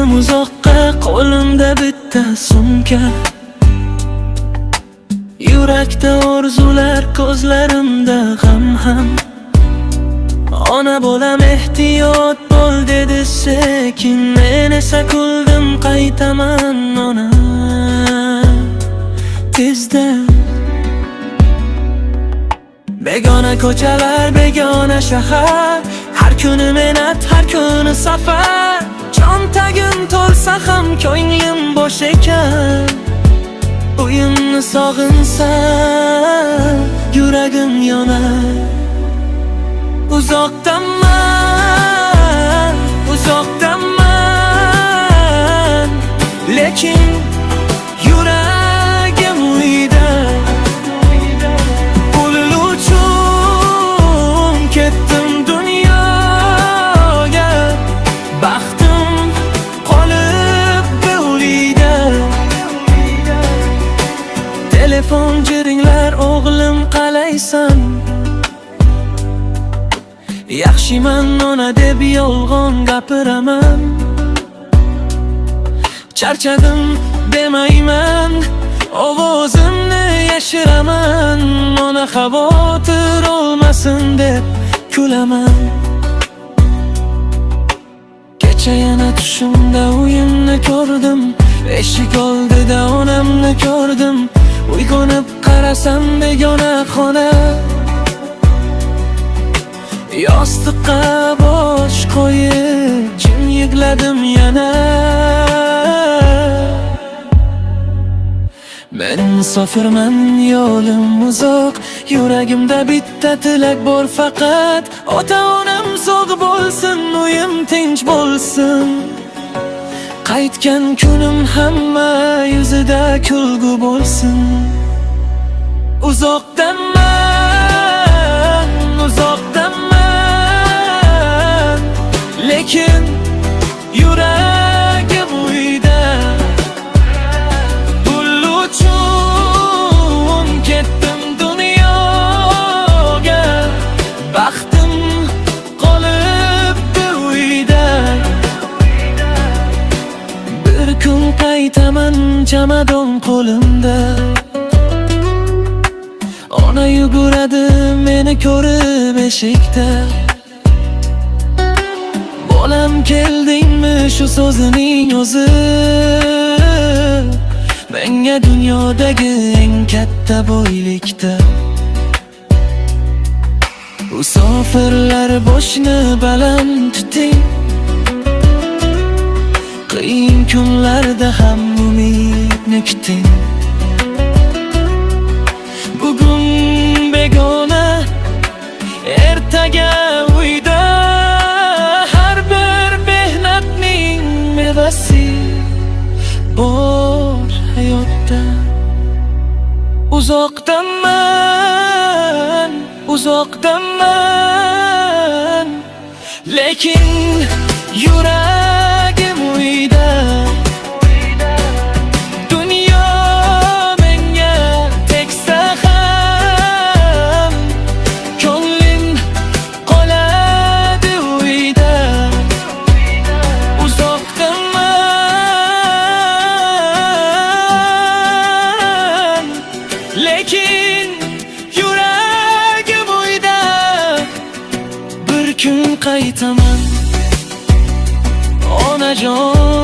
Ketdim uzoqqa, qo'limda bitta sumka. Yurakda orzular, ko'zlarimda g'am ham. Ona bo'lam ehtiyot bo'l dedi sekin. Men esa kuldim, qaytaman ona tezda. Begona ko'chalar, begona shahar, har kuni mehnat, har kuni safar. Cho'ntagim to'lsa ham ko'nglim bo'sh ekan. Uyimni sog'insam, yuragim yonar. Uzoqdaman, uzoqdaman, lekin yuragim uyda. Pul uchun ketdim dunyoga, baxtim qolib Beulida. Telefon jiringlar, o'g'lim qalaysan? Yaxshiman ona deb yolg'on gapiraman. Charchadim demayman, ovozimni yashiraman. Ona xavotir olmasin deb kulaman. Kecha yana tushimda uyimni ko'rdim, eshik oldida onamni ko'rdim. Uyg'onib qarasam begona xona, yostiqqa bosh qo'yib jim yig'ladim yana. Men musofirman, yo'lim uzoq, yuragimda bitta tilak bor faqat. Ota-onam sog' bo'lsin, uyim tinch bo'lsin. Qaytgan kunim hamma yuzida kulgu bo'lsin. Uzoqdaman, uzoqdaman, lekin yuragim uyda. Pul uchun ketdim dunyoga, baxtim qolibdi uyda. Bir kun qaytaman, chamadon qo'limda. Ona yuguradi meni ko'rib eshikda. Bolam keldingmi shu so'zining o'zi, menga dunyodagi eng katta boylikda. Musofirlar boshni baland tuting, qiyin kunlarda ham umidni kuting. Bugun begona, ertaga uyda. Har bir mehnatning mevasi bor hayotda. Uzoqdaman, uzoqdaman, lekin yuragim uyda. Lekin yuragim uyda. Bir kun qaytaman onajon.